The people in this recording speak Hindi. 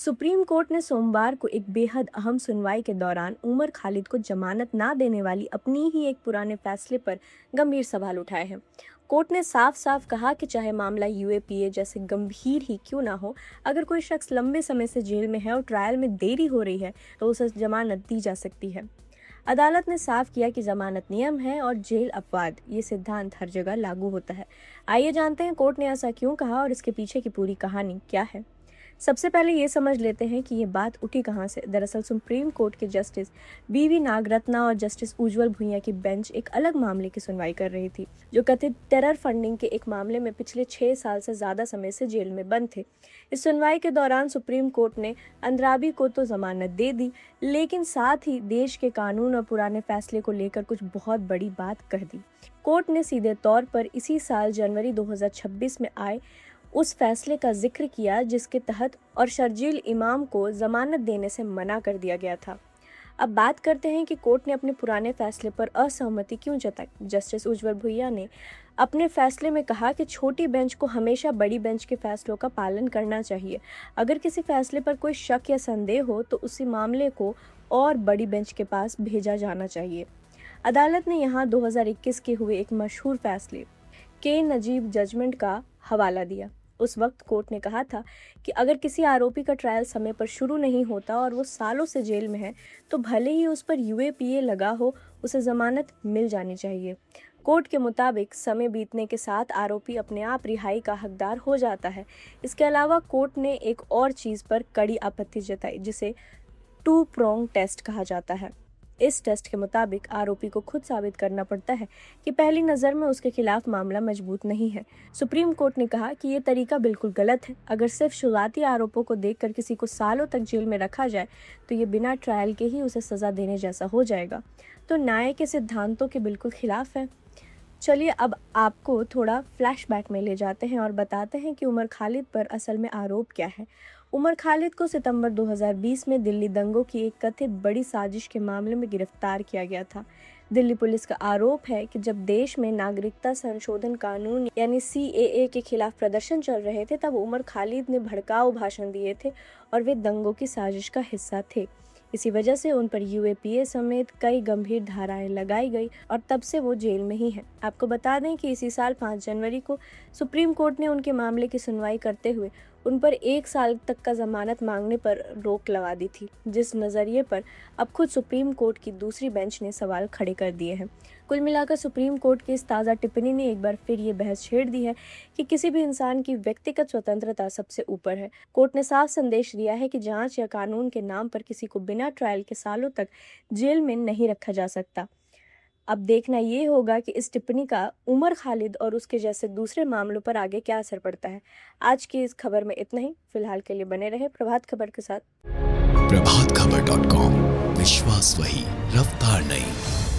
सुप्रीम कोर्ट ने सोमवार को एक बेहद अहम सुनवाई के दौरान उमर खालिद को जमानत ना देने वाली अपनी ही एक पुराने फैसले पर गंभीर सवाल उठाए हैं। कोर्ट ने साफ साफ कहा कि चाहे मामला यूएपीए जैसे गंभीर ही क्यों ना हो, अगर कोई शख्स लंबे समय से जेल में है और ट्रायल में देरी हो रही है तो उसे जमानत दी जा सकती है। अदालत ने साफ किया कि जमानत नियम है और जेल अपवाद, ये सिद्धांत हर जगह लागू होता है। आइए जानते हैं कोर्ट ने ऐसा क्यों कहा और इसके पीछे की पूरी कहानी क्या है। सबसे पहले ये समझ लेते हैं कि ये बात उठी कहाँ से। दरअसल सुप्रीम कोर्ट के जस्टिस बीवी नागरत्ना और जस्टिस उज्जवल भुइयां की बेंच एक अलग मामले की सुनवाई कर रही थी, जो कथित टेरर फंडिंग के एक मामले में पिछले 6 साल से ज़्यादा समय से जेल में बंद थे। इस सुनवाई के दौरान सुप्रीम कोर्ट ने अंद्राबी को तो जमानत दे दी, लेकिन साथ ही देश के कानून और पुराने फैसले को लेकर कुछ बहुत बड़ी बात कह दी। कोर्ट ने सीधे तौर पर इसी साल जनवरी 2026 में आए उस फैसले का जिक्र किया जिसके तहत और शर्जील इमाम को जमानत देने से मना कर दिया गया था। अब बात करते हैं कि कोर्ट ने अपने पुराने फैसले पर असहमति क्यों जताई। जस्टिस उज्जवल भुइयां ने अपने फैसले में कहा कि छोटी बेंच को हमेशा बड़ी बेंच के फैसलों का पालन करना चाहिए। अगर किसी फैसले पर कोई शक या संदेह हो तो उसी मामले को और बड़ी बेंच के पास भेजा जाना चाहिए। अदालत ने यहाँ 2021 के हुए एक मशहूर फैसले के नजीब जजमेंट का हवाला दिया। उस वक्त कोर्ट ने कहा था कि अगर किसी आरोपी का ट्रायल समय पर शुरू नहीं होता और वो सालों से जेल में है तो भले ही उस पर यूएपीए लगा हो, उसे जमानत मिल जानी चाहिए। कोर्ट के मुताबिक समय बीतने के साथ आरोपी अपने आप रिहाई का हकदार हो जाता है। इसके अलावा कोर्ट ने एक और चीज़ पर कड़ी आपत्ति जताई, जिसे 2 प्रोंग टेस्ट कहा जाता है। इस टेस्ट के मुताबिक आरोपी को खुद साबित करना पड़ता है कि पहली नज़र में उसके खिलाफ मामला मजबूत नहीं है। सुप्रीम कोर्ट ने कहा कि ये तरीका बिल्कुल गलत है। अगर सिर्फ शुरुआती आरोपों को देखकर किसी को सालों तक जेल में रखा जाए तो ये बिना ट्रायल के ही उसे सज़ा देने जैसा हो जाएगा, तो न्याय के सिद्धांतों के बिल्कुल खिलाफ है। चलिए अब आपको थोड़ा फ्लैशबैक में ले जाते हैं और बताते हैं कि उमर खालिद पर असल में आरोप क्या है। उमर खालिद को सितंबर 2020 में दिल्ली दंगों की एक कथित बड़ी साजिश के मामले में गिरफ्तार किया गया था। दिल्ली पुलिस का आरोप है कि जब देश में नागरिकता संशोधन कानून यानी सीएए के खिलाफ प्रदर्शन चल रहे थे, तब उमर खालिद ने भड़काऊ भाषण दिए थे और वे दंगों की साजिश का हिस्सा थे। इसी वजह से उन पर यूएपीए समेत कई गंभीर धाराएं लगाई गई और तब से वो जेल में ही हैं। आपको बता दें कि इसी साल 5 जनवरी को सुप्रीम कोर्ट ने उनके मामले की सुनवाई करते हुए उन पर 1 साल तक का जमानत मांगने पर रोक लगा दी थी, जिस नज़रिए पर अब खुद सुप्रीम कोर्ट की दूसरी बेंच ने सवाल खड़े कर दिए हैं। कुल मिलाकर सुप्रीम कोर्ट की इस ताज़ा टिप्पणी ने एक बार फिर ये बहस छेड़ दी है कि किसी भी इंसान की व्यक्तिगत स्वतंत्रता सबसे ऊपर है। कोर्ट ने साफ संदेश दिया है कि जांच या कानून के नाम पर किसी को बिना ट्रायल के सालों तक जेल में नहीं रखा जा सकता। अब देखना ये होगा कि इस टिप्पणी का उमर खालिद और उसके जैसे दूसरे मामलों पर आगे क्या असर पड़ता है। आज की इस खबर में इतना ही। फिलहाल के लिए बने रहे प्रभात खबर के साथ। प्रभातखबर.com, विश्वास वही, रफ्तार नहीं।